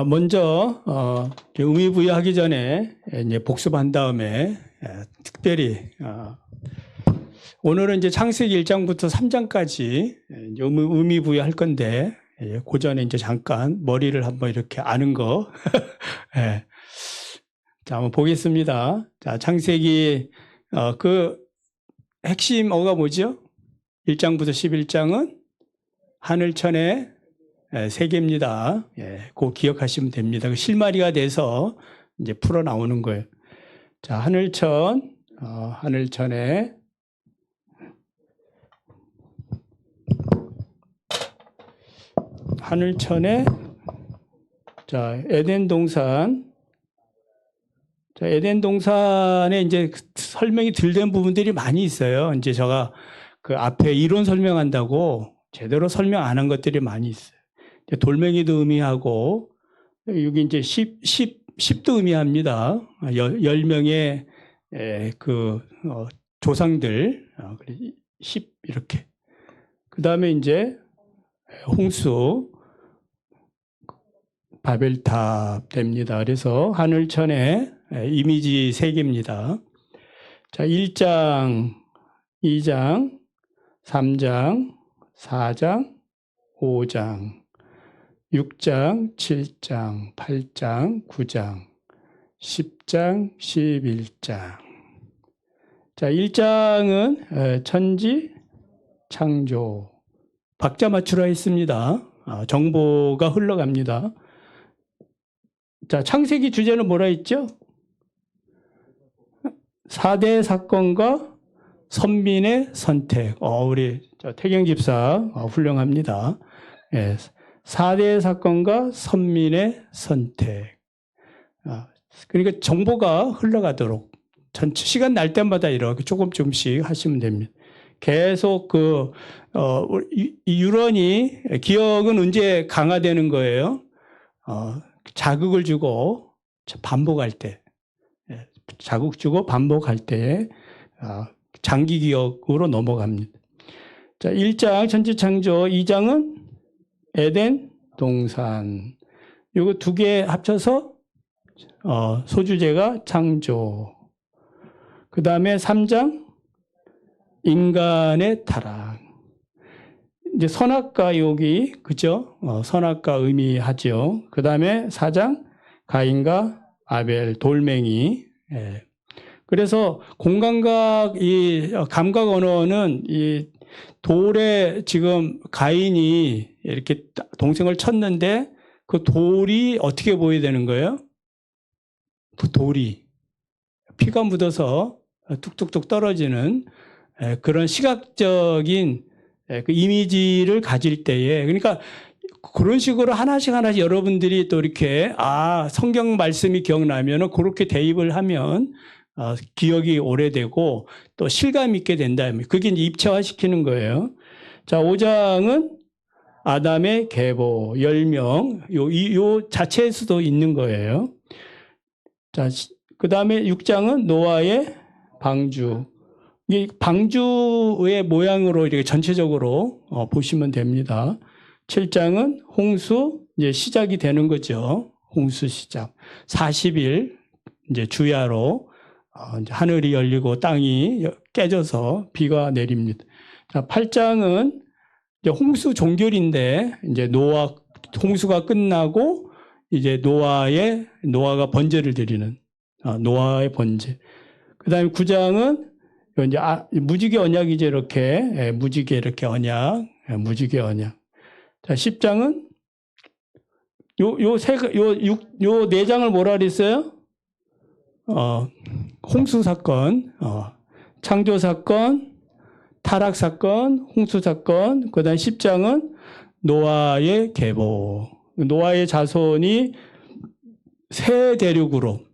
먼저 의미부여하기 전에 이제 복습한 다음에 특별히 오늘은 이제 창세기 1장부터 3장까지 의미부여할 건데 그 전에 이제 잠깐 머리를 한번 이렇게 아는 거. 예. 자, 한번 보겠습니다. 자, 창세기 그 핵심어가 뭐죠? 1장부터 11장은 하늘천의 세계입니다. 예, 그거 기억하시면 됩니다. 그 실마리가 돼서 이제 풀어 나오는 거예요. 자, 하늘천에 자, 에덴 동산. 자, 에덴 동산에 이제 설명이 덜 된 부분들이 많이 있어요. 이제 제가 그 앞에 이론 설명한다고 제대로 설명 안 한 것들이 많이 있어요. 돌멩이도 의미하고, 여기 이제 10도 의미합니다. 10명의 조상들, 10 이렇게. 그 다음에 이제 홍수, 바벨탑 됩니다. 그래서 하늘천의 이미지 3개입니다. 자, 1장, 2장, 3장, 4장, 5장, 6장, 7장, 8장, 9장, 10장, 11장. 자, 1장은 천지, 창조. 박자 맞추라 했습니다. 정보가 흘러갑니다. 자, 창세기 주제는 뭐라 했죠? 4대 사건과 선민의 선택. 우리 태경 집사 훌륭합니다. 예, 4대 사건과 선민의 선택. 그러니까 정보가 흘러가도록 시간 날 때마다 이렇게 조금씩 하시면 됩니다. 계속 이 유런이 기억은 언제 강화되는 거예요? 자극을 주고 반복할 때, 자극 주고 반복할 때 장기 기억으로 넘어갑니다. 자, 1장 천지창조, 2장은 에덴 동산. 요거 2개 합쳐서 소주제가 창조. 그 다음에 3장 인간의 타락. 이제 선악과 여기, 그죠? 선악과 의미하죠. 그 다음에 4장 가인과 아벨, 돌멩이. 예. 그래서 공감각, 이 감각 언어는 이 돌에 지금 가인이 이렇게 동생을 쳤는데 그 돌이 어떻게 보여야 되는 거예요? 그 돌이 피가 묻어서 뚝뚝뚝 떨어지는 그런 시각적인 그 이미지를 가질 때에, 그러니까 그런 식으로 하나씩 여러분들이 또 이렇게 성경 말씀이 기억나면은 그렇게 대입을 하면 기억이 오래되고 또 실감 있게 된다. 그게 이제 입체화시키는 거예요. 자, 5장은 아담의 계보, 10명, 요 자체에서도 있는 거예요. 자, 그 다음에 6장은 노아의 방주. 이 방주의 모양으로 이렇게 전체적으로 보시면 됩니다. 7장은 홍수, 이제 시작이 되는 거죠. 홍수 시작. 40일, 이제 주야로 이제 하늘이 열리고 땅이 깨져서 비가 내립니다. 자, 8장은 이제 홍수 종결인데, 이제 홍수가 끝나고, 이제 노아가 번제를 드리는, 노아의 번제. 그 다음에 9장은 이제 무지개 언약이죠, 이렇게. 무지개 이렇게 언약, 무지개 언약. 자, 10장은 요 4장을 뭐라 그랬어요? 홍수 사건, 창조 사건, 타락 사건, 홍수 사건. 그다음 10장은 노아의 계보. 노아의 자손이 새 대륙은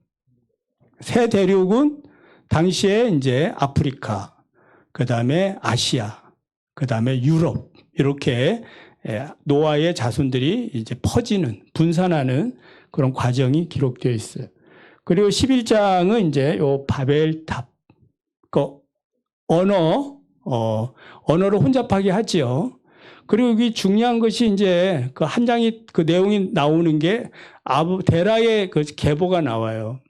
당시에 이제 아프리카, 그다음에 아시아, 그다음에 유럽, 이렇게 노아의 자손들이 이제 분산하는 그런 과정이 기록되어 있어요. 그리고 11장은 이제 요 바벨탑, 언어를 혼잡하게 하지요. 그리고 여기 중요한 것이 이제 그 한 장이 그 내용이 나오는 게 데라의 그 계보가 나와요.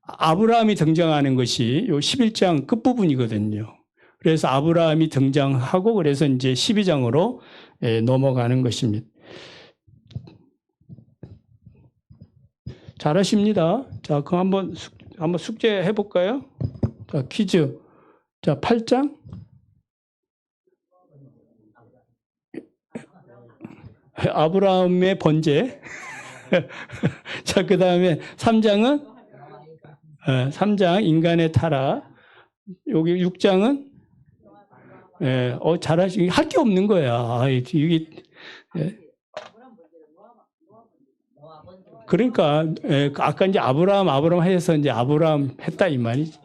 아브라함이 등장하는 것이 요 11장 끝부분이거든요. 그래서 아브라함이 등장하고 그래서 이제 12장으로 넘어가는 것입니다. 잘하십니다. 자, 그럼 한번 숙제해 볼까요? 자, 퀴즈. 자, 8장. 아브라함의 번제. 자, 그 다음에 3장은 3장 인간의 타락. 여기 6장은 잘하시, 할 게 없는 거야. 이게 그러니까 아까 이제 아브라함 해서 이제 아브라함 했다 이 말이지.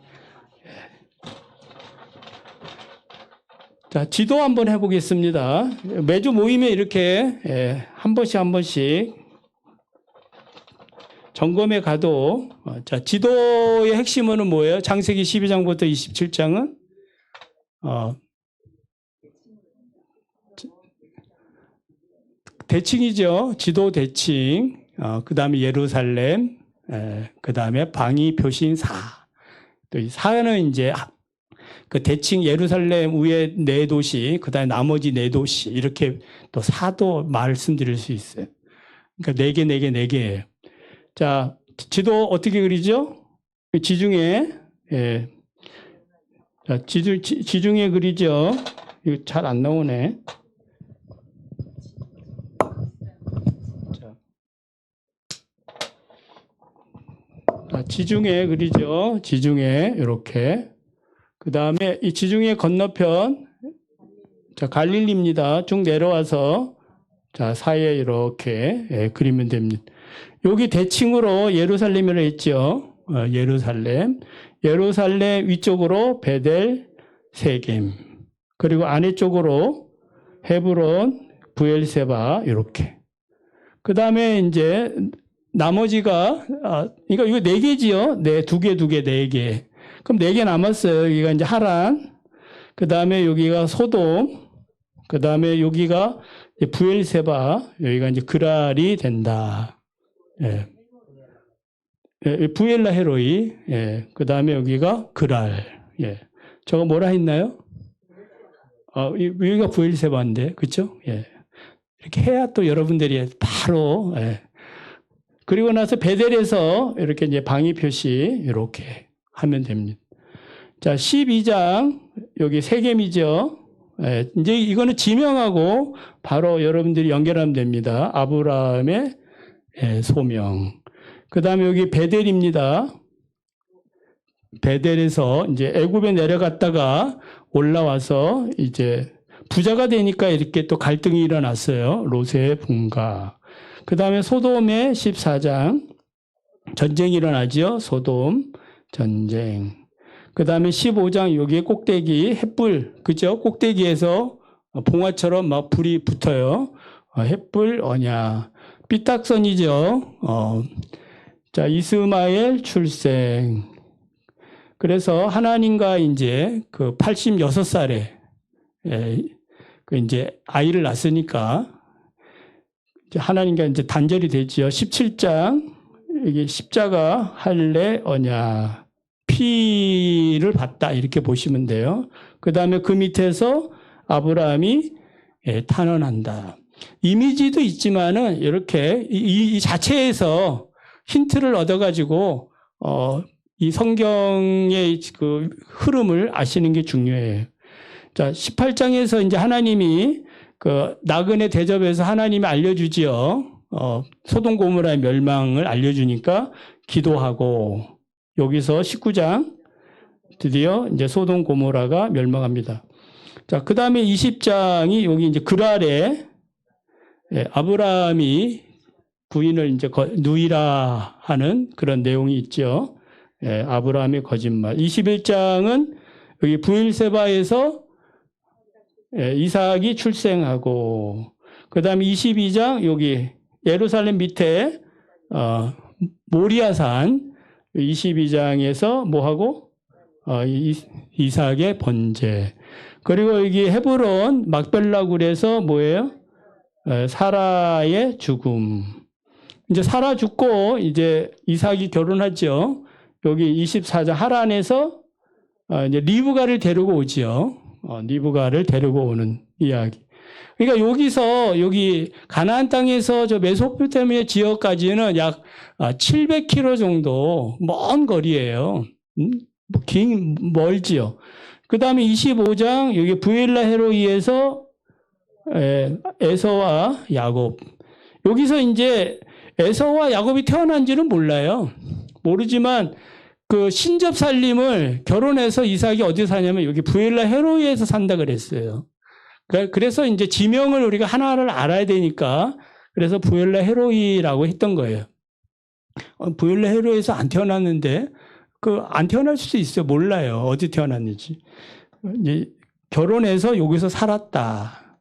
자, 지도 한번 해보겠습니다. 매주 모임에 이렇게 한 번씩 점검해 가도 자, 지도의 핵심은 뭐예요? 창세기 12장부터 27장은 대칭이죠. 지도 대칭. 그 다음에 예루살렘, 그 다음에 방위 표신 사. 또 이 사는 이제 그 대칭 예루살렘 위에 네 도시, 그 다음에 나머지 네 도시, 이렇게 또 사도 말씀드릴 수 있어요. 그러니까 네 개예요. 자, 지도 어떻게 그리죠? 지중해, 자, 지중해 그리죠? 이거 잘 안 나오네. 지중해 그리죠. 지중해 이렇게. 그 다음에 이 지중해 건너편 자 갈릴리입니다. 쭉 내려와서 자 사이에 이렇게 그리면 됩니다. 여기 대칭으로 예루살렘이라고 했죠. 예루살렘 위쪽으로 베델 세겜 그리고 아래쪽으로 헤브론 브엘세바 이렇게. 그 다음에 이제 나머지가, 그러니까 이거 네 개지요? 네, 두 개, 네 개. 그럼 네 개 남았어요. 여기가 이제 하란. 그 다음에 여기가 소돔. 그 다음에 여기가 부엘세바. 여기가 이제 그랄이 된다. 예. 부엘라 헤로이. 예. 그 다음에 여기가 그랄. 예. 저거 뭐라 했나요? 여기가 부엘세바인데. 그쵸? 예. 이렇게 해야 또 여러분들이 바로, 예. 그리고 나서 베델에서 이렇게 이제 방위 표시 이렇게 하면 됩니다. 자, 12장 여기 세겜이죠. 이제 이거는 지명하고 바로 여러분들이 연결하면 됩니다. 아브라함의 소명. 그다음에 여기 베델입니다. 베델에서 이제 애굽에 내려갔다가 올라와서 이제 부자가 되니까 이렇게 또 갈등이 일어났어요. 롯의 분가. 그 다음에 소돔의 14장 전쟁이 일어나죠. 소돔 전쟁. 그 다음에 15장 여기에 꼭대기 햇불 그죠? 꼭대기에서 봉화처럼 막 불이 붙어요. 햇불 언약 삐딱선이죠. 자 이스마엘 출생. 그래서 하나님과 이제 그 86살에 그 이제 아이를 낳았으니까. 하나님과 이제 단절이 되지요. 17장, 여기 십자가, 할례, 언약, 피를 받다. 이렇게 보시면 돼요. 그 다음에 그 밑에서 아브라함이 탄원한다. 이미지도 있지만은 이렇게 이 자체에서 힌트를 얻어가지고, 이 성경의 그 흐름을 아시는 게 중요해요. 자, 18장에서 이제 하나님이 그 나그네 대접에서 하나님이 알려주지요. 소돔 고모라의 멸망을 알려주니까 기도하고 여기서 19장 드디어 이제 소돔 고모라가 멸망합니다. 자, 그 다음에 20장이 여기 이제 그랄에 아브라함이 부인을 이제 누이라 하는 그런 내용이 있죠. 아브라함의 거짓말. 21장은 여기 부엘세바에서 이삭이 출생하고, 그 다음에 22장, 여기 예루살렘 밑에, 모리아산, 22장에서 뭐하고? 이삭의 번제. 그리고 여기 헤브론 막벨라 굴에서 뭐예요? 사라의 죽음. 이제 사라 죽고 이제 이삭이 결혼하죠. 여기 24장 하란에서 이제 리브가를 데리고 오지요. 리브가를 데리고 오는 이야기. 그러니까 여기서 여기 가나안 땅에서 저 메소포타미아 지역까지는 약 700km 정도 먼 거리예요. 멀지요. 그 다음에 25장 여기 부엘라 헤로이에서 에서와 야곱. 여기서 이제 에서와 야곱이 태어난지는 몰라요. 모르지만 그 신접 살림을 결혼해서 이삭이 어디 사냐면 여기 부엘라 헤로이에서 산다 그랬어요. 그래서 이제 지명을 우리가 하나를 알아야 되니까 그래서 부엘라 헤로이라고 했던 거예요. 부엘라 헤로이에서 안 태어났는데 안 태어날 수도 있어요. 몰라요. 어디 태어났는지. 이제 결혼해서 여기서 살았다.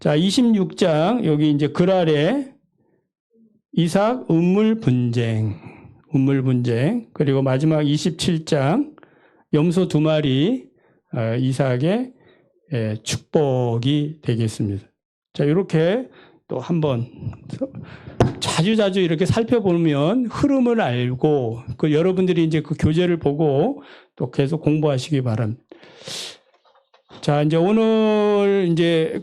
자, 26장 여기 이제 그랄에 이삭 운물 분쟁. 그리고 마지막 27장 염소 2마리 이삭의 축복이 되겠습니다. 자, 이렇게 또 한번 자주자주 이렇게 살펴보면 흐름을 알고 여러분들이 이제 그 교재를 보고 또 계속 공부하시기 바랍니다. 자, 이제 오늘 이제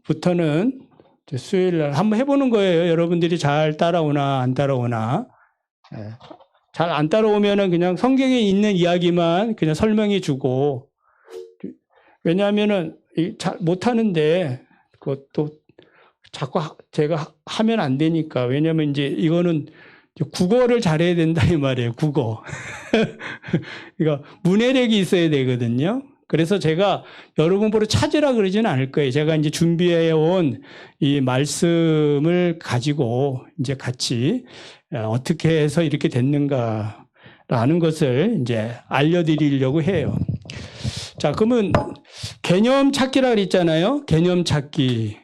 부터는 수요일 날 한번 해보는 거예요. 여러분들이 잘 따라오나 안 따라오나. 잘 안 따라오면은 그냥 성경에 있는 이야기만 그냥 설명해 주고, 왜냐하면은 잘 못하는데 그것도 자꾸 제가 하면 안 되니까. 왜냐하면 이제 이거는 국어를 잘해야 된다 이 말이에요. 국어. 그러니까 문해력이 있어야 되거든요. 그래서 제가 여러분 보러 찾으라 그러지는 않을 거예요. 제가 이제 준비해 온 이 말씀을 가지고 이제 같이 어떻게 해서 이렇게 됐는가라는 것을 이제 알려드리려고 해요. 자, 그러면 개념 찾기라 그랬잖아요. 개념 찾기.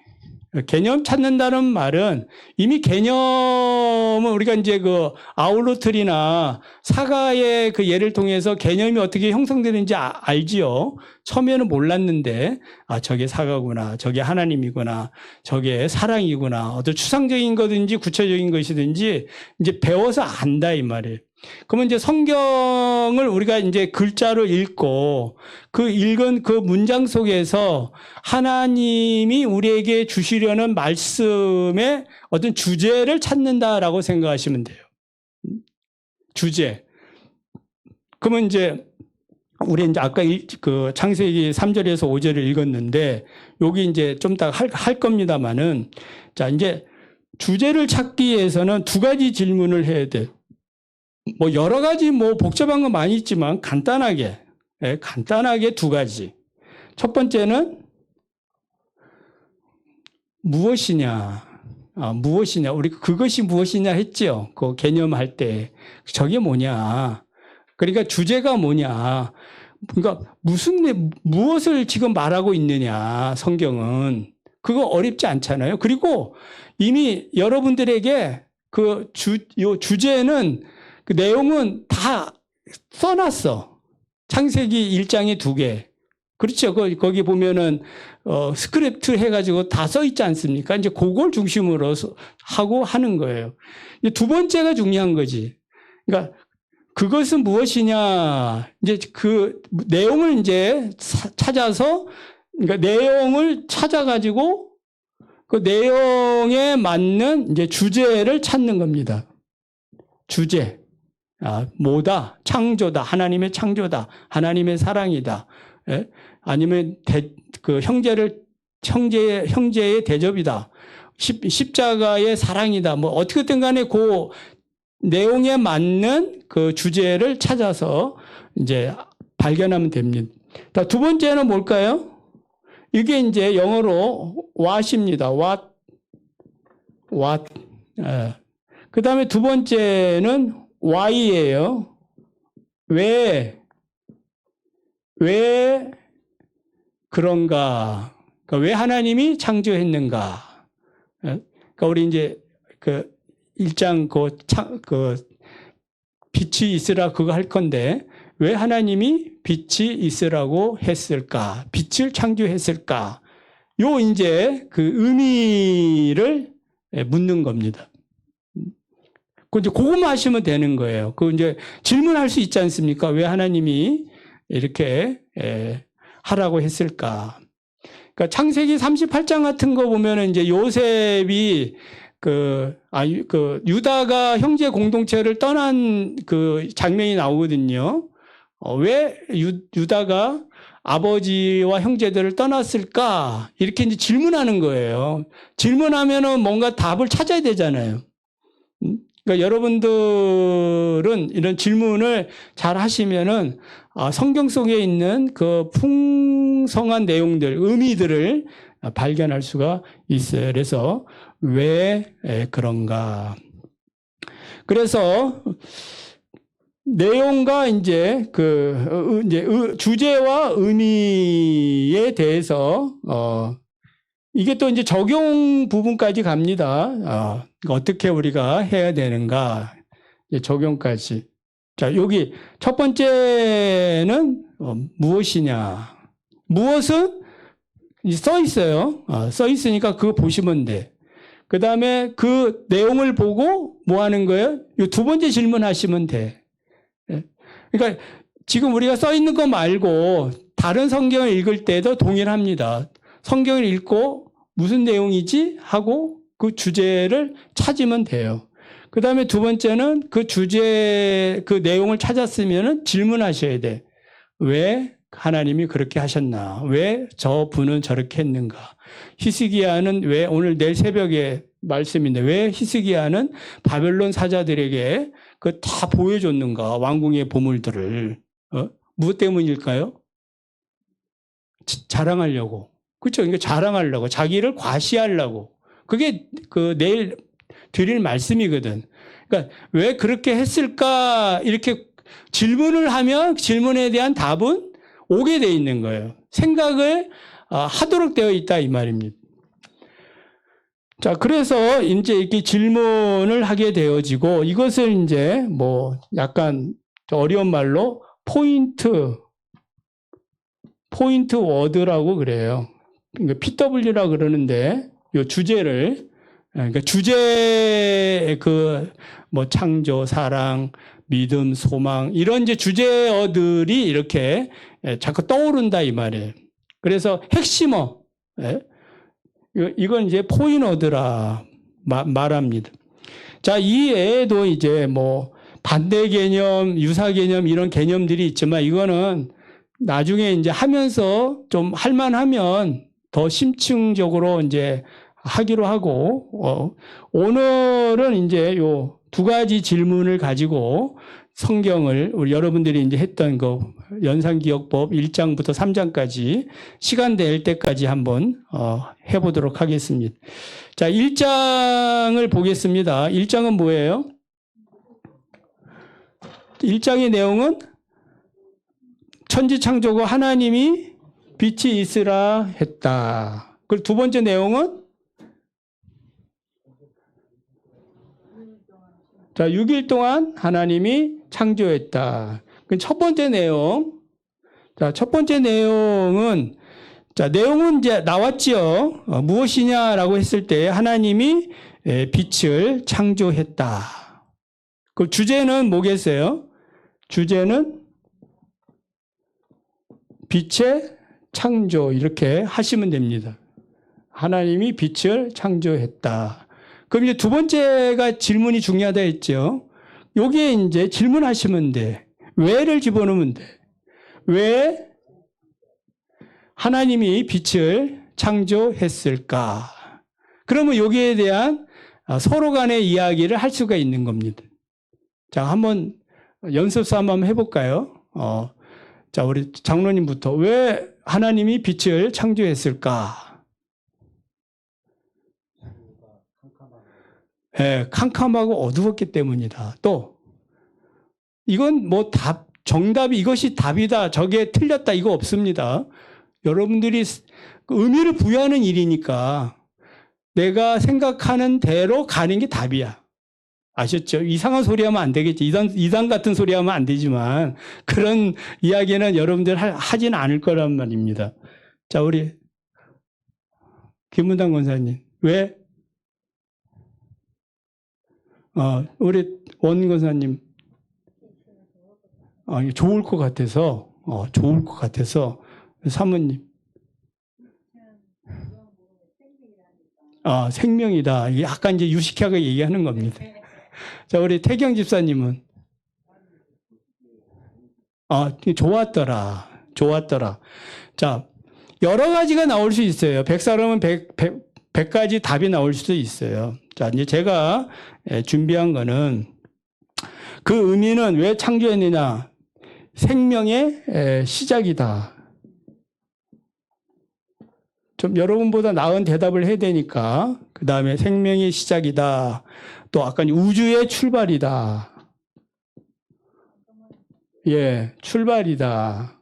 개념 찾는다는 말은 이미 개념은 우리가 이제 그 아울로틀이나 사가의 그 예를 통해서 개념이 어떻게 형성되는지 알지요. 처음에는 몰랐는데, 저게 사가구나, 저게 하나님이구나, 저게 사랑이구나, 어떤 추상적인 거든지 구체적인 것이든지 이제 배워서 안다 이 말이에요. 그러면 이제 성경을 우리가 이제 글자로 읽고 그 읽은 그 문장 속에서 하나님이 우리에게 주시려는 말씀의 어떤 주제를 찾는다라고 생각하시면 돼요. 주제. 그러면 이제 우리 이제 아까 그 창세기 3절에서 5절을 읽었는데 여기 이제 좀 이따 할 겁니다만은, 자, 이제 주제를 찾기 위해서는 두 가지 질문을 해야 돼요. 뭐 여러 가지 뭐 복잡한 건 많이 있지만 간단하게 두 가지. 첫 번째는 무엇이냐. 우리 그것이 무엇이냐 했죠. 그 개념할 때. 저게 뭐냐. 그러니까 주제가 뭐냐. 그러니까 무엇을 지금 말하고 있느냐. 성경은. 그거 어렵지 않잖아요. 그리고 이미 여러분들에게 요 주제는 그 내용은 다 써놨어. 창세기 1장에 2개. 그렇죠. 거기 보면은, 스크립트 해가지고 다 써있지 않습니까? 이제 그걸 중심으로 하고 하는 거예요. 이제 두 번째가 중요한 거지. 그러니까 그것은 무엇이냐. 이제 그 내용을 이제 찾아서, 그러니까 내용을 찾아가지고 그 내용에 맞는 이제 주제를 찾는 겁니다. 주제. 뭐다? 창조다. 하나님의 창조다. 하나님의 사랑이다. 예? 아니면 형제의 대접이다. 십자가의 사랑이다. 뭐 어떻게든 간에 그 내용에 맞는 그 주제를 찾아서 이제 발견하면 됩니다. 두 번째는 뭘까요? 이게 이제 영어로 what입니다. what. 그 다음에 두 번째는 why예요. 왜 그런가? 그러니까 왜 하나님이 창조했는가? 그러니까 우리 이제 그 1장 빛이 있으라 그거 할 건데 왜 하나님이 빛이 있으라고 했을까? 빛을 창조했을까? 요 이제 그 의미를 묻는 겁니다. 그 이제 그것만 하시면 되는 거예요. 그 이제 질문할 수 있지 않습니까? 왜 하나님이 이렇게 하라고 했을까? 그러니까 창세기 38장 같은 거 보면은 이제 요셉이 유다가 형제 공동체를 떠난 그 장면이 나오거든요. 왜 유다가 아버지와 형제들을 떠났을까? 이렇게 이제 질문하는 거예요. 질문하면은 뭔가 답을 찾아야 되잖아요. 그러니까 여러분들은 이런 질문을 잘 하시면은 성경 속에 있는 그 풍성한 내용들, 의미들을 발견할 수가 있어요. 그래서 왜 그런가? 그래서 내용과 이제 주제와 의미에 대해서 이게 또 이제 적용 부분까지 갑니다. 어떻게 우리가 해야 되는가? 적용까지. 자, 여기 첫 번째는 무엇이냐? 무엇은 써 있어요. 써 있으니까 그거 보시면 돼. 그 다음에 그 내용을 보고 뭐 하는 거예요? 이 두 번째 질문 하시면 돼. 그러니까 지금 우리가 써 있는 거 말고 다른 성경을 읽을 때도 동일합니다. 성경을 읽고 무슨 내용이지? 하고 그 주제를 찾으면 돼요. 그 다음에 두 번째는 그 주제, 그 내용을 찾았으면 질문하셔야 돼. 왜 하나님이 그렇게 하셨나? 왜 저 분은 저렇게 했는가? 히스기야는 왜 오늘 내일 새벽에 말씀인데 왜 히스기야는 바벨론 사자들에게 그 다 보여줬는가? 왕궁의 보물들을. 무엇 때문일까요? 자랑하려고. 그렇죠? 그러니까 자랑하려고. 자기를 과시하려고. 그게 그 내일 드릴 말씀이거든. 그러니까 왜 그렇게 했을까? 이렇게 질문을 하면 질문에 대한 답은 오게 돼 있는 거예요. 생각을 하도록 되어 있다 이 말입니다. 자, 그래서 이제 이렇게 질문을 하게 되어지고 이것을 이제 뭐 약간 어려운 말로 포인트 워드라고 그래요. 그러니까 PW라 그러는데 이 주제를 그러니까 주제 뭐 창조, 사랑, 믿음, 소망 이런 이제 주제어들이 이렇게 자꾸 떠오른다 이 말이에요. 그래서 핵심어 이건 이제 포인워드라 말합니다. 자, 이 외에도 이제 뭐 반대 개념, 유사 개념 이런 개념들이 있지만 이거는 나중에 이제 하면서 좀 할만하면 더 심층적으로 이제 하기로 하고, 오늘은 이제 요 두 가지 질문을 가지고 성경을 우리 여러분들이 이제 했던 거 연산기억법 1장부터 3장까지 시간 될 때까지 한번 해보도록 하겠습니다. 자, 1장을 보겠습니다. 1장은 뭐예요? 1장의 내용은 천지창조고 하나님이 빛이 있으라 했다. 그리고 두 번째 내용은 자, 6일 동안 하나님이 창조했다. 첫 번째 내용. 자, 첫 번째 내용은 자, 내용은 이제 나왔지요. 무엇이냐라고 했을 때 하나님이 빛을 창조했다. 그 주제는 뭐겠어요? 주제는 빛의 창조 이렇게 하시면 됩니다. 하나님이 빛을 창조했다. 그럼 이제 두 번째가 질문이 중요하다 했죠. 여기에 이제 질문하시면 돼. 왜를 집어넣으면 돼. 왜 하나님이 빛을 창조했을까? 그러면 여기에 대한 서로 간의 이야기를 할 수가 있는 겁니다. 자, 한번 연습 삼아 한번 해볼까요? 자, 우리 장로님부터 왜 하나님이 빛을 창조했을까? 캄캄하고 어두웠기 때문이다. 또 이건 뭐 정답이 이것이 답이다. 저게 틀렸다. 이거 없습니다. 여러분들이 의미를 부여하는 일이니까 내가 생각하는 대로 가는 게 답이야. 아셨죠? 이상한 소리 하면 안 되겠지. 이단 같은 소리 하면 안 되지만 그런 이야기는 여러분들 하지는 않을 거란 말입니다. 자, 우리 김문당 권사님. 왜? 우리 원 권사님. 좋을 것 같아서, 좋을 것 같아서. 사모님. 생명이다. 이게 약간 이제 유식하게 얘기하는 겁니다. 자, 우리 태경 집사님은? 좋았더라. 좋았더라. 자, 여러 가지가 나올 수 있어요. 100사람은 100가지 답이 나올 수도 있어요. 자, 이제 제가 준비한 거는 그 의미는 왜 창조했느냐? 생명의 시작이다. 좀 여러분보다 나은 대답을 해야 되니까. 그 다음에 생명의 시작이다. 또 아까 우주의 출발이다. 예, 출발이다.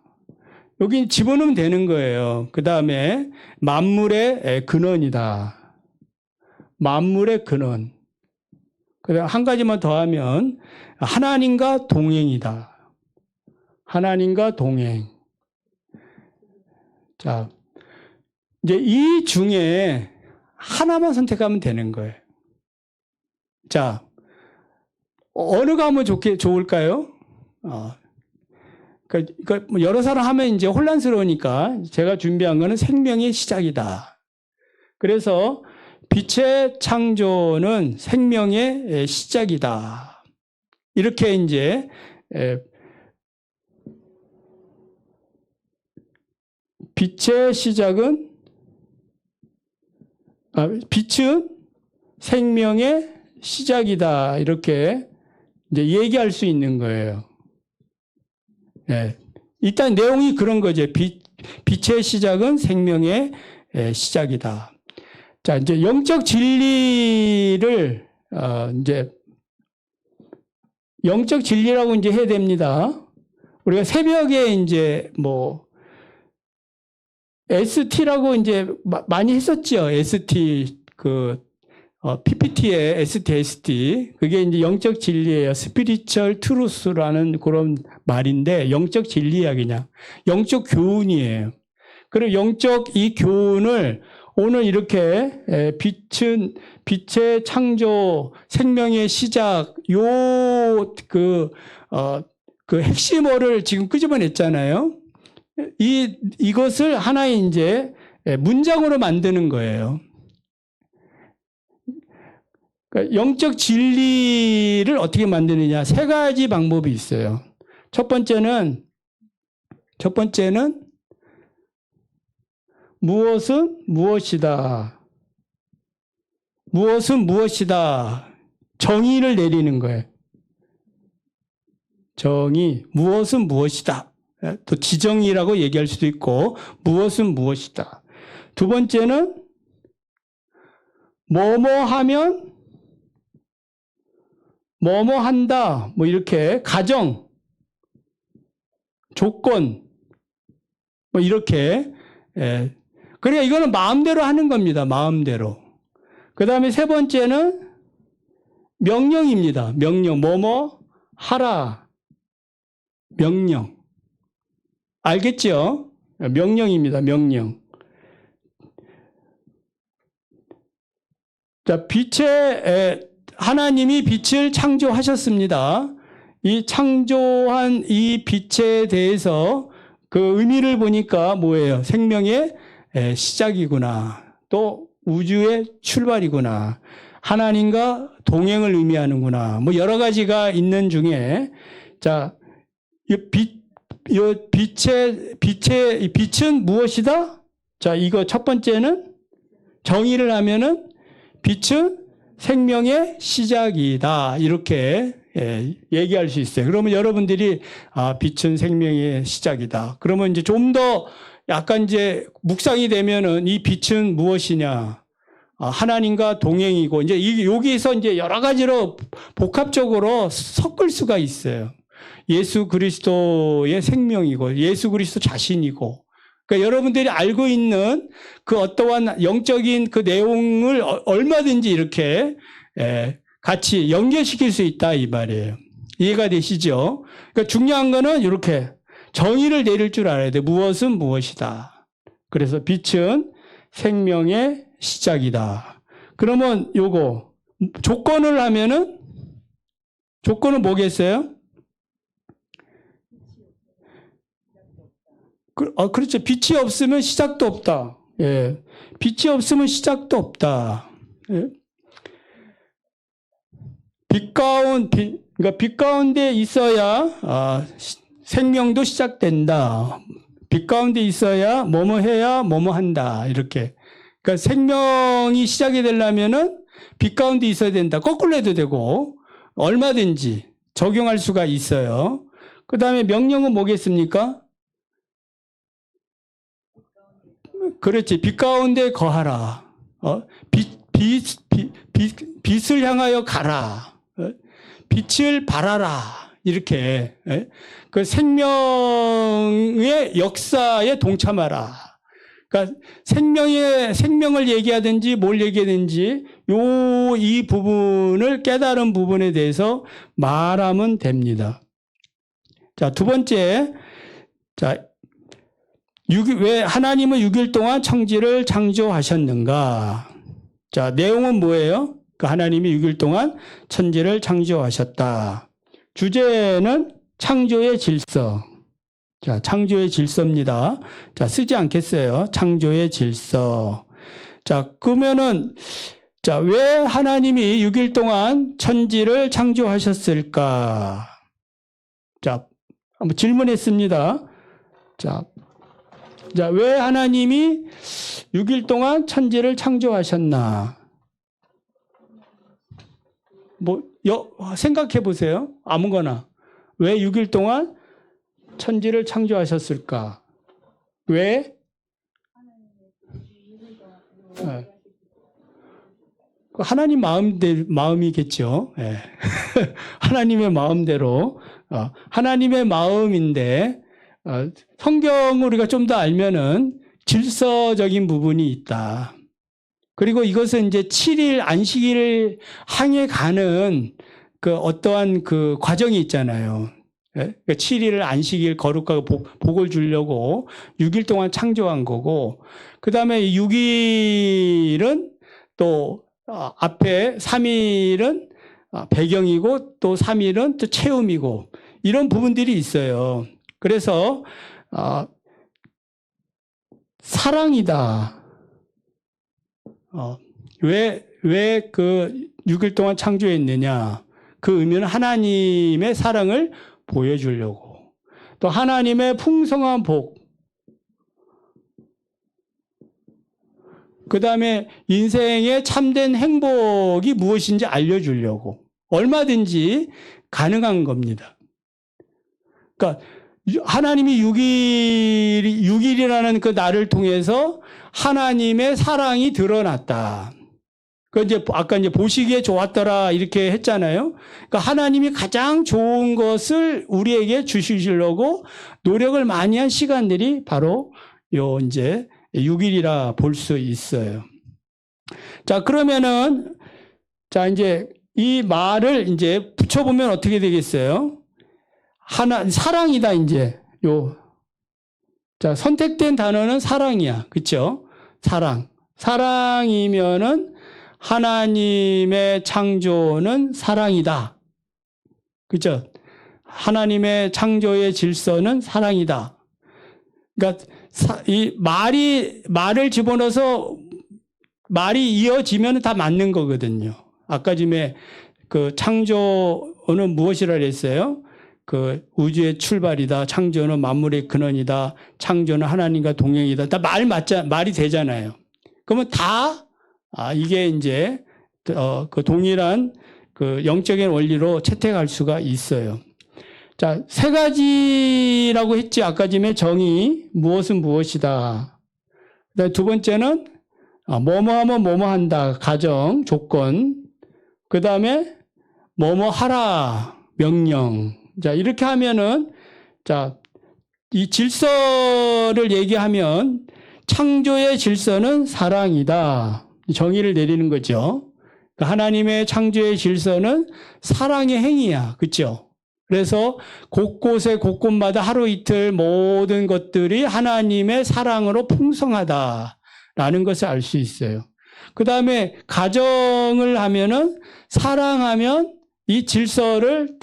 여기 집어넣으면 되는 거예요. 그 다음에 만물의 근원이다. 만물의 근원. 그 다음 한 가지만 더 하면 하나님과 동행이다. 하나님과 동행. 자, 이제 이 중에 하나만 선택하면 되는 거예요. 자, 어느 가 하면 좋을까요? 그러니까 여러 사람 하면 이제 혼란스러우니까 제가 준비한 거는 생명의 시작이다. 그래서 빛의 창조는 생명의 시작이다. 이렇게 이제 빛의 시작은 빛은 생명의 시작이다. 이렇게 이제 얘기할 수 있는 거예요. 네. 일단 내용이 그런 거죠. 빛의 시작은 생명의 시작이다. 자, 이제 영적 진리를, 이제, 영적 진리라고 이제 해야 됩니다. 우리가 새벽에 이제 ST라고 이제 많이 했었죠. ST, PPT에 ST. 그게 이제 영적 진리예요. 스피리추얼 트루스라는 그런 말인데, 영적 진리야, 그냥. 영적 교훈이에요. 그리고 영적 이 교훈을 오늘 이렇게 빛의 창조, 생명의 시작, 그 핵심어를 지금 끄집어냈잖아요. 이것을 하나의 이제 문장으로 만드는 거예요. 그러니까 영적 진리를 어떻게 만드느냐. 세 가지 방법이 있어요. 첫 번째는 무엇은 무엇이다. 무엇은 무엇이다. 정의를 내리는 거예요. 정의, 무엇은 무엇이다. 또 지정이라고 얘기할 수도 있고, 무엇은 무엇이다. 두 번째는 뭐뭐 하면 뭐뭐 한다. 이렇게 가정, 조건, 이렇게. 그러니까 이거는 마음대로 하는 겁니다. 마음대로. 그 다음에 세 번째는 명령입니다. 명령. 뭐뭐 하라. 명령. 알겠죠? 명령입니다. 명령. 자, 하나님이 빛을 창조하셨습니다. 이 창조한 이 빛에 대해서 그 의미를 보니까 뭐예요? 생명의 시작이구나. 또 우주의 출발이구나. 하나님과 동행을 의미하는구나. 여러 가지가 있는 중에, 자, 빛은 무엇이다? 자, 이거 첫 번째는 정의를 하면은 빛은 생명의 시작이다. 이렇게 얘기할 수 있어요. 그러면 여러분들이 빛은 생명의 시작이다. 그러면 이제 좀 더 약간 이제 묵상이 되면은 이 빛은 무엇이냐? 하나님과 동행이고 이제 여기서 이제 여러 가지로 복합적으로 섞을 수가 있어요. 예수 그리스도의 생명이고 예수 그리스도 자신이고. 그러니까 여러분들이 알고 있는 그 어떠한 영적인 그 내용을 얼마든지 이렇게 같이 연결시킬 수 있다 이 말이에요. 이해가 되시죠? 그러니까 중요한 거는 이렇게 정의를 내릴 줄 알아야 돼. 무엇은 무엇이다. 그래서 빛은 생명의 시작이다. 그러면 요거 조건을 하면은 조건은 뭐겠어요? 그렇죠. 빛이 없으면 시작도 없다. 예. 빛이 없으면 시작도 없다. 예. 그러니까 빛 가운데 있어야 생명도 시작된다. 빛 가운데 있어야 뭐뭐 해야 뭐뭐 한다. 이렇게. 그러니까 생명이 시작이 되려면은 빛 가운데 있어야 된다. 거꾸로 해도 되고 얼마든지 적용할 수가 있어요. 그 다음에 명령은 뭐겠습니까? 그렇지. 빛 가운데 거하라. 빛을 향하여 가라. 빛을 발하라. 이렇게. 그 생명의 역사에 동참하라. 그러니까 생명을 얘기하든지 뭘 얘기하든지 이 부분을 깨달은 부분에 대해서 말하면 됩니다. 자, 두 번째. 자, 왜 하나님은 6일 동안 천지를 창조하셨는가? 자, 내용은 뭐예요? 그 하나님이 6일 동안 천지를 창조하셨다. 주제는 창조의 질서. 자, 창조의 질서입니다. 자, 쓰지 않겠어요. 창조의 질서. 자, 그러면은, 자, 왜 하나님이 6일 동안 천지를 창조하셨을까? 자, 한번 질문했습니다. 자, 왜 하나님이 6일 동안 천지를 창조하셨나? 생각해 보세요. 아무거나. 왜 6일 동안 천지를 창조하셨을까? 왜? 하나님 마음이겠죠. 네. 하나님의 마음대로. 하나님의 마음인데, 성경을 우리가 좀 더 알면은 질서적인 부분이 있다. 그리고 이것은 이제 7일 안식일을 향해 가는 그 어떠한 그 과정이 있잖아요. 7일을 안식일 거룩하고 복을 주려고 6일 동안 창조한 거고, 그 다음에 6일은 또 앞에 3일은 배경이고 또 3일은 또 체험이고 이런 부분들이 있어요. 그래서 사랑이다. 왜 그 6일 동안 창조했느냐? 그 의미는 하나님의 사랑을 보여주려고. 또 하나님의 풍성한 복. 그 다음에 인생의 참된 행복이 무엇인지 알려주려고. 얼마든지 가능한 겁니다. 그러니까 하나님이 6일이라는 그 날을 통해서 하나님의 사랑이 드러났다. 그 이제 아까 이제 보시기에 좋았더라 이렇게 했잖아요. 그러니까 하나님이 가장 좋은 것을 우리에게 주시려고 노력을 많이 한 시간들이 바로 요 이제 6일이라 볼 수 있어요. 자, 그러면은 자, 이제 이 말을 이제 붙여보면 어떻게 되겠어요? 사랑이다, 이제. 자, 선택된 단어는 사랑이야. 그쵸? 사랑. 사랑이면은 하나님의 창조는 사랑이다. 그쵸? 하나님의 창조의 질서는 사랑이다. 그러니까 이 말을 집어넣어서 말이 이어지면 다 맞는 거거든요. 아까 전에 그 창조는 무엇이라 그랬어요? 그 우주의 출발이다. 창조는 만물의 근원이다. 창조는 하나님과 동행이다. 다 말이 되잖아요. 그러면 다 이게 이제 그 동일한 그 영적인 원리로 채택할 수가 있어요. 자, 세 가지라고 했지. 아까 전에 정의, 무엇은 무엇이다. 그다음에 두 번째는 뭐뭐하면 뭐뭐한다. 가정, 조건. 그 다음에 뭐뭐하라. 명령. 자, 이렇게 하면은, 자, 이 질서를 얘기하면 창조의 질서는 사랑이다. 정의를 내리는 거죠. 하나님의 창조의 질서는 사랑의 행위야. 그렇죠? 그래서 곳곳마다 하루 이틀 모든 것들이 하나님의 사랑으로 풍성하다라는 것을 알 수 있어요. 그 다음에 가정을 하면은 사랑하면 이 질서를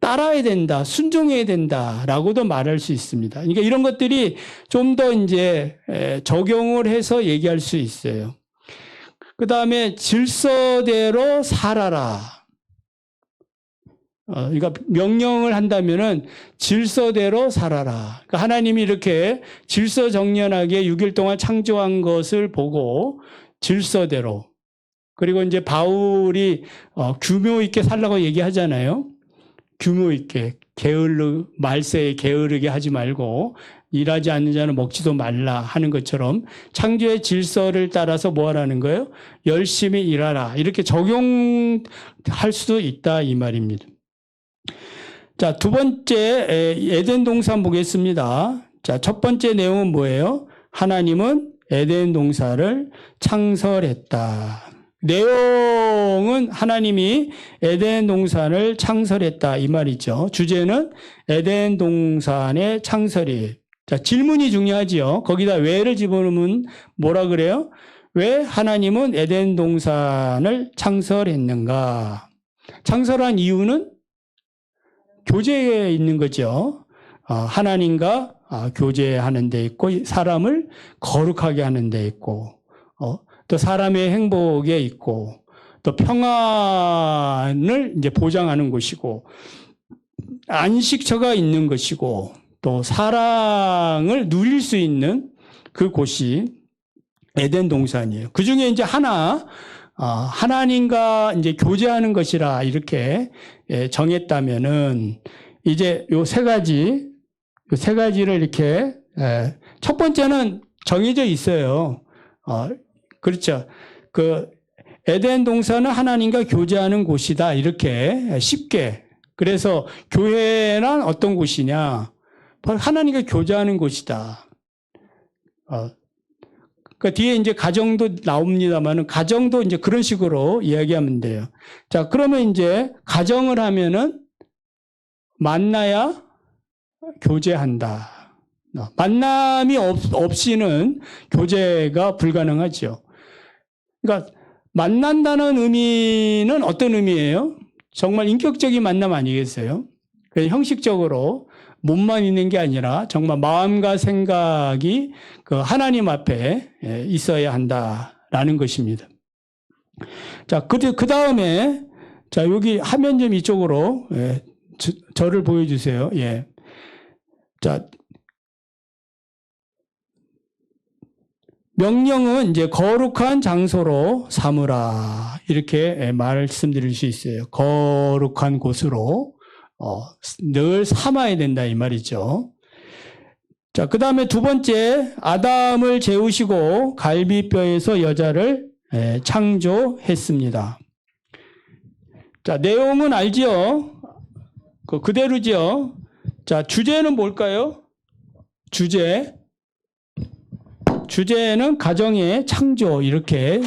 따라야 된다, 순종해야 된다라고도 말할 수 있습니다. 그러니까 이런 것들이 좀 더 이제 적용을 해서 얘기할 수 있어요. 그 다음에 질서대로 살아라. 그러니까 명령을 한다면은 질서대로 살아라. 그러니까 하나님이 이렇게 질서정연하게 6일 동안 창조한 것을 보고 질서대로. 그리고 이제 바울이 규모 있게 살라고 얘기하잖아요. 규모 있게 말세에 게으르게 하지 말고 일하지 않는 자는 먹지도 말라 하는 것처럼 창조의 질서를 따라서 뭐 하라는 거예요? 열심히 일하라. 이렇게 적용할 수도 있다 이 말입니다. 자, 두 번째 에덴 동산 보겠습니다. 자, 첫 번째 내용은 뭐예요? 하나님은 에덴 동산을 창설했다. 내용은 하나님이 에덴 동산을 창설했다 이 말이죠. 주제는 에덴 동산의 창설이에요. 자, 질문이 중요하지요. 거기다 왜를 집어넣으면 뭐라 그래요? 왜 하나님은 에덴 동산을 창설했는가? 창설한 이유는 교제에 있는 거죠. 하나님과 교제하는 데 있고 사람을 거룩하게 하는 데 있고 또 사람의 행복에 있고 또 평안을 이제 보장하는 곳이고 안식처가 있는 것이고 또 사랑을 누릴 수 있는 그 곳이 에덴 동산이에요. 그 중에 이제 하나님과 이제 교제하는 것이라 이렇게 정했다면은 이제 요 세 가지를 이렇게 첫 번째는 정해져 있어요. 그렇죠. 그 에덴 동산은 하나님과 교제하는 곳이다. 이렇게 쉽게. 그래서 교회란 어떤 곳이냐? 하나님과 교제하는 곳이다. 그 뒤에 이제 가정도 나옵니다만은 가정도 이제 그런 식으로 이야기하면 돼요. 자, 그러면 이제 가정을 하면은 만나야 교제한다. 만남이 없이는 교제가 불가능하죠. 그러니까 만난다는 의미는 어떤 의미예요? 정말 인격적인 만남 아니겠어요? 형식적으로 몸만 있는 게 아니라 정말 마음과 생각이 그 하나님 앞에 있어야 한다라는 것입니다. 자, 그 다음에 자, 여기 화면 좀 이쪽으로 저를 보여주세요. 예. 자, 명령은 이제 거룩한 장소로 삼으라. 이렇게 말씀드릴 수 있어요. 거룩한 곳으로 늘 삼아야 된다 이 말이죠. 자, 그 다음에 두 번째, 아담을 재우시고 갈비뼈에서 여자를 창조했습니다. 자, 내용은 알지요? 그대로죠. 자, 주제는 뭘까요? 주제는 가정의 창조 이렇게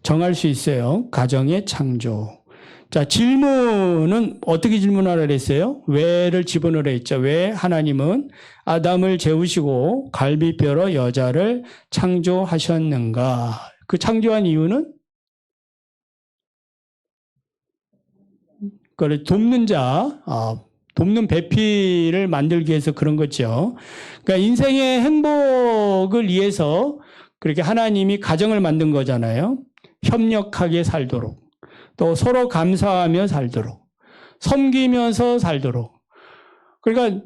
정할 수 있어요. 가정의 창조. 자, 질문은 어떻게 질문하라 그랬어요? 왜를 집어넣으라 했죠. 왜 하나님은 아담을 재우시고 갈비뼈로 여자를 창조하셨는가? 그 창조한 이유는 그걸 돕는 자, 돕는 배필을 만들기 위해서 그런 거죠. 그러니까 인생의 행복을 위해서 그렇게 하나님이 가정을 만든 거잖아요. 협력하게 살도록. 또 서로 감사하며 살도록. 섬기면서 살도록. 그러니까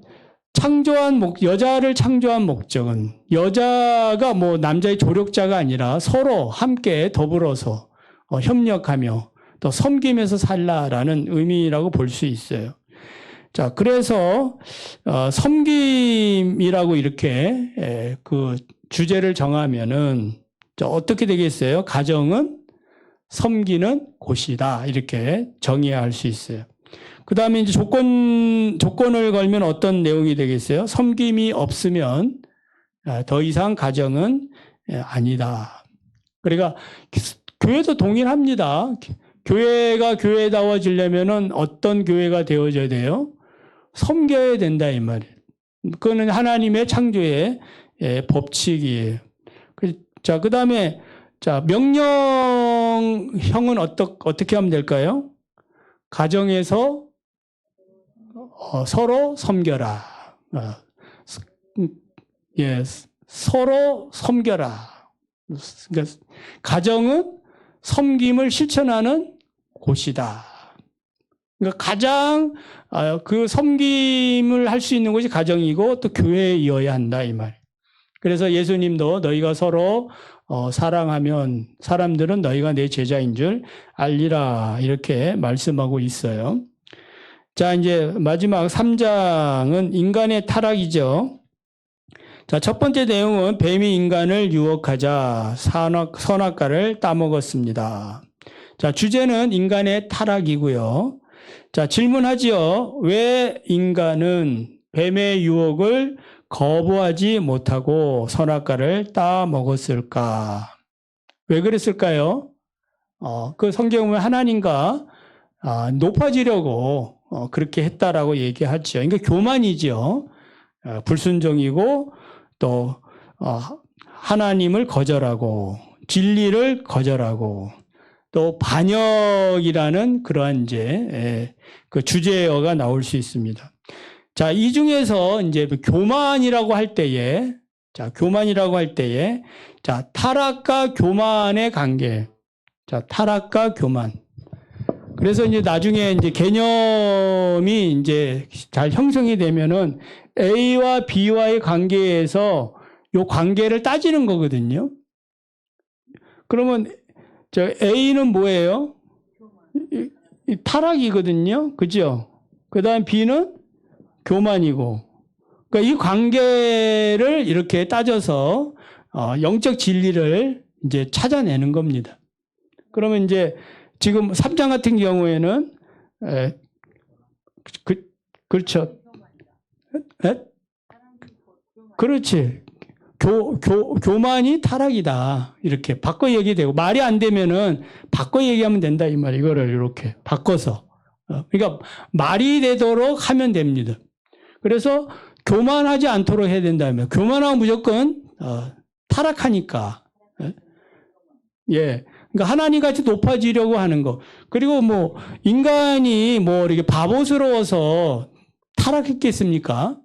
여자를 창조한 목적은 여자가 뭐 남자의 조력자가 아니라 서로 함께 더불어서 협력하며 또 섬기면서 살라라는 의미라고 볼 수 있어요. 자, 그래서 섬김이라고 이렇게 그 주제를 정하면은 어떻게 되겠어요? 가정은 섬기는 곳이다. 이렇게 정의해야 할 수 있어요. 그 다음에 이제 조건을 걸면 어떤 내용이 되겠어요? 섬김이 없으면 더 이상 가정은 아니다. 그러니까 교회도 동일합니다. 교회가 교회다워지려면은 어떤 교회가 되어져야 돼요? 섬겨야 된다 이 말이에요. 그거는 하나님의 창조의 법칙이에요. 자, 그다음에 자, 명령형은 어떻게 하면 될까요? 가정에서 서로 섬겨라. 예, 서로 섬겨라. 그러니까 가정은 섬김을 실천하는 곳이다. 그러니까 가장 그 섬김을 할 수 있는 곳이 가정이고 또 교회이어야 한다 이 말. 그래서 예수님도 너희가 서로 사랑하면 사람들은 너희가 내 제자인 줄 알리라 이렇게 말씀하고 있어요. 자, 이제 마지막 3장은 인간의 타락이죠. 자, 첫 번째 내용은 뱀이 인간을 유혹하자 선악과를 따먹었습니다. 자, 주제는 인간의 타락이고요. 자, 질문하지요. 왜 인간은 뱀의 유혹을 거부하지 못하고 선악과를 따먹었을까? 왜 그랬을까요? 그 성경에 보면 하나님과 높아지려고 그렇게 했다라고 얘기하죠. 그러니까 교만이죠. 불순종이고 또 하나님을 거절하고 진리를 거절하고 또 반역이라는 그러한 이제 그 주제어가 나올 수 있습니다. 자, 이 중에서 이제 교만이라고 할 때에 자, 타락과 교만의 관계. 자, 타락과 교만. 그래서 이제 나중에 이제 개념이 이제 잘 형성이 되면은 A와 B와의 관계에서 요 관계를 따지는 거거든요. 그러면 저 A는 뭐예요? 타락이거든요. 그죠? 그 다음 B는 교만이고. 그러니까 이 관계를 이렇게 따져서 영적 진리를 이제 찾아내는 겁니다. 그러면 이제 지금 3장 같은 경우에는 그렇죠. 그렇지. 교만이 타락이다. 이렇게 바꿔 얘기되고 말이 안 되면은 바꿔 얘기하면 된다 이 말. 이거를 이렇게 바꿔서. 그러니까 말이 되도록 하면 됩니다. 그래서 교만하지 않도록 해야 된다면 교만하면 무조건 타락하니까. 예. 그러니까 하나님 같이 높아지려고 하는 거. 그리고 뭐 인간이 뭐 이렇게 바보스러워서 타락했겠습니까?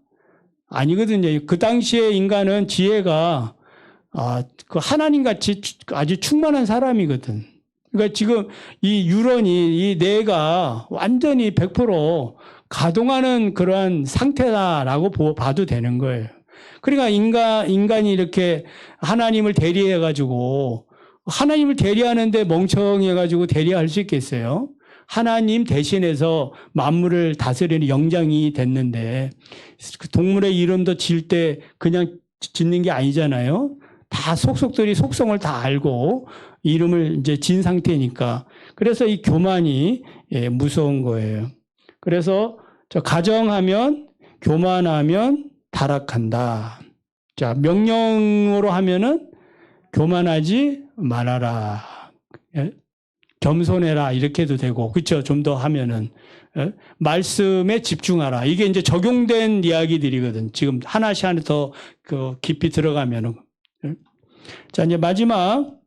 아니거든요. 그 당시에 인간은 지혜가 그 하나님 같이 아주 충만한 사람이거든. 그러니까 지금 이 유런이 이 뇌가 완전히 100% 가동하는 그러한 상태다라고 봐도 되는 거예요. 그러니까 인간이 이렇게 하나님을 대리해가지고 하나님을 대리하는데 멍청해가지고 대리할 수 있겠어요? 하나님 대신해서 만물을 다스리는 영장이 됐는데 동물의 이름도 지을 때 그냥 짓는 게 아니잖아요. 다 속속들이 속성을 다 알고 이름을 이제 진 상태니까. 그래서 이 교만이 무서운 거예요. 그래서 가정하면 교만하면 타락한다. 자, 명령으로 하면은 교만하지 말아라. 겸손해라. 이렇게 해도 되고. 그렇죠? 좀 더 하면은 말씀에 집중하라. 이게 이제 적용된 이야기들이거든. 지금 하나씩 하나 더 깊이 들어가면은. 자, 이제 마지막.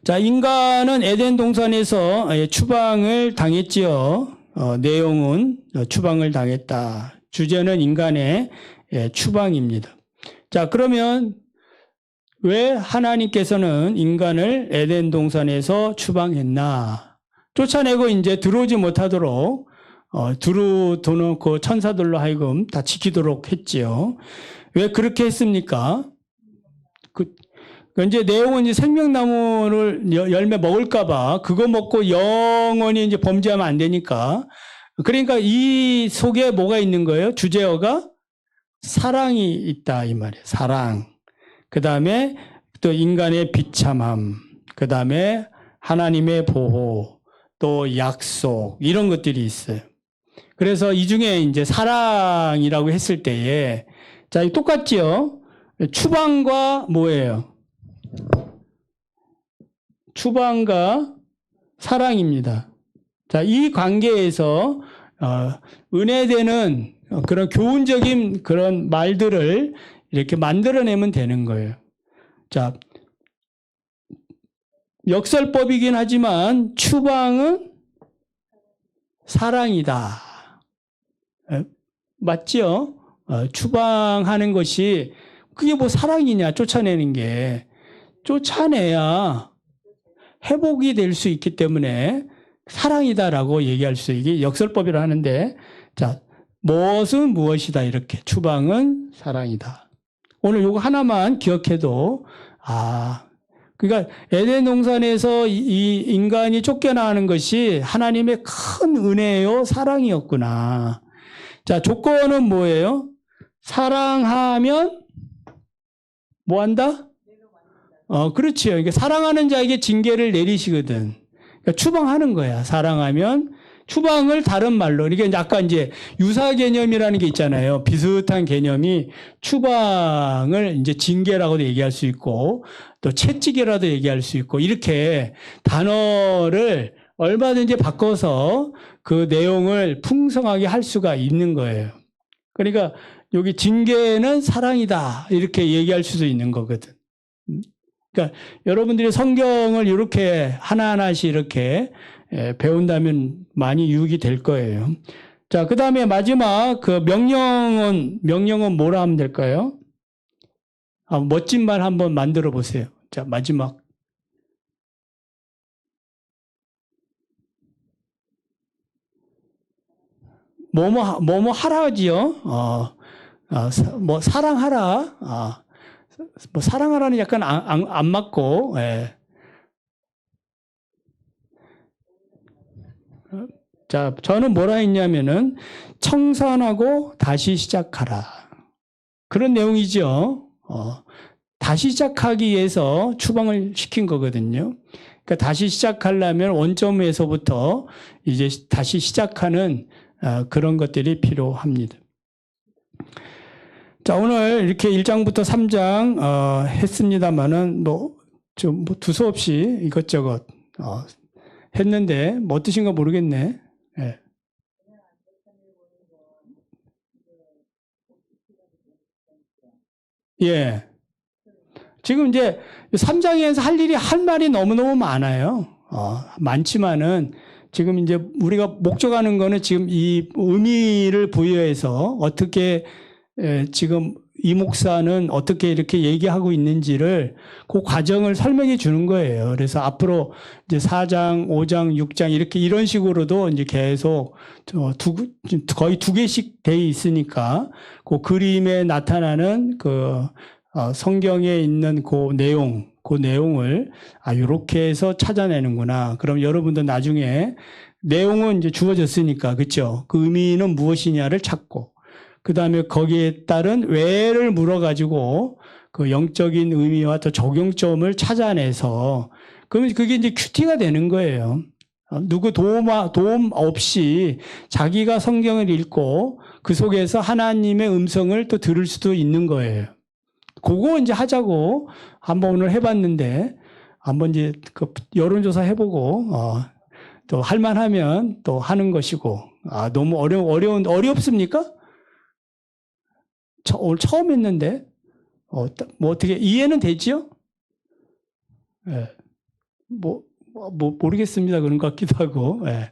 자, 인간은 에덴 동산에서 추방을 당했지요. 내용은 추방을 당했다. 주제는 인간의 추방입니다. 자, 그러면 왜 하나님께서는 인간을 에덴 동산에서 추방했나? 쫓아내고 이제 들어오지 못하도록 들어놓고 천사들로 하여금 다 지키도록 했지요. 왜 그렇게 했습니까? 이제 내용은 이제 생명나무를 열매 먹을까봐 그거 먹고 영원히 이제 범죄하면 안 되니까. 그러니까 이 속에 뭐가 있는 거예요? 주제어가 사랑이 있다 이 말이에요. 사랑. 그 다음에 또 인간의 비참함. 그 다음에 하나님의 보호. 또 약속. 이런 것들이 있어요. 그래서 이 중에 이제 사랑이라고 했을 때에 자, 똑같지요? 추방과 뭐예요? 추방과 사랑입니다. 자, 이 관계에서 은혜되는 그런 교훈적인 그런 말들을 이렇게 만들어내면 되는 거예요. 자, 역설법이긴 하지만 추방은 사랑이다. 맞죠? 추방하는 것이 그게 뭐 사랑이냐, 쫓아내는 게. 쫓아내야 회복이 될 수 있기 때문에 사랑이다라고 얘기할 수, 이게 역설법이라 하는데, 자, 무엇은 무엇이다, 이렇게. 추방은 사랑이다. 오늘 요거 하나만 기억해도, 그러니까 에덴 동산에서 이 인간이 쫓겨나는 것이 하나님의 큰 은혜요, 사랑이었구나. 자, 조건은 뭐예요? 사랑하면 뭐 한다? 그렇지요. 그러니까 사랑하는 자에게 징계를 내리시거든. 그러니까 추방하는 거야. 사랑하면 추방을 다른 말로. 이게 아까 이제 유사 개념이라는 게 있잖아요. 비슷한 개념이 추방을 이제 징계라고도 얘기할 수 있고 또 채찍이라도 얘기할 수 있고 이렇게 단어를 얼마든지 바꿔서 그 내용을 풍성하게 할 수가 있는 거예요. 그러니까 여기 징계는 사랑이다 이렇게 얘기할 수도 있는 거거든. 그러니까 여러분들이 성경을 이렇게 하나하나씩 이렇게 배운다면 많이 유익이 될 거예요. 자, 그 다음에 마지막 그 명령은 뭐라 하면 될까요? 멋진 말 한번 만들어 보세요. 자, 마지막. 뭐뭐 하라지요. 뭐 사랑하라. 뭐 사랑하라는 약간 안 맞고. 예. 자, 저는 뭐라 했냐면은 청산하고 다시 시작하라. 그런 내용이죠. 다시 시작하기 위해서 추방을 시킨 거거든요. 그러니까 다시 시작하려면 원점에서부터 이제 다시 시작하는 그런 것들이 필요합니다. 자, 오늘 이렇게 1장부터 3장 했습니다만은 좀 두서없이 이것저것 했는데 뭐 어떠신가 모르겠네. 예. 예. 지금 이제 3장에서 할 말이 너무너무 많아요. 많지만은 지금 이제 우리가 목적하는 거는 지금 이 의미를 부여해서 어떻게 지금 이 목사는 어떻게 이렇게 얘기하고 있는지를 그 과정을 설명해 주는 거예요. 그래서 앞으로 이제 4장, 5장, 6장 이런 식으로도 이제 계속 거의 2개씩 돼 있으니까 그 그림에 나타나는 그 성경에 있는 그 내용을 이렇게 해서 찾아내는구나. 그럼 여러분도 나중에 내용은 이제 주어졌으니까 그렇죠? 그 의미는 무엇이냐를 찾고 그 다음에 거기에 따른 왜를 물어가지고 그 영적인 의미와 또 적용점을 찾아내서 그러면 그게 이제 큐티가 되는 거예요. 누구 도움 없이 자기가 성경을 읽고 그 속에서 하나님의 음성을 또 들을 수도 있는 거예요. 그거 이제 하자고 한번 오늘 해봤는데 한번 이제 그 여론조사 해보고 또 할만하면 또 하는 것이고 너무 어렵습니까? 오늘 처음 했는데 뭐 어떻게 이해는 되지요? 예. 모르겠습니다. 그런 것 같기도 하고. 예.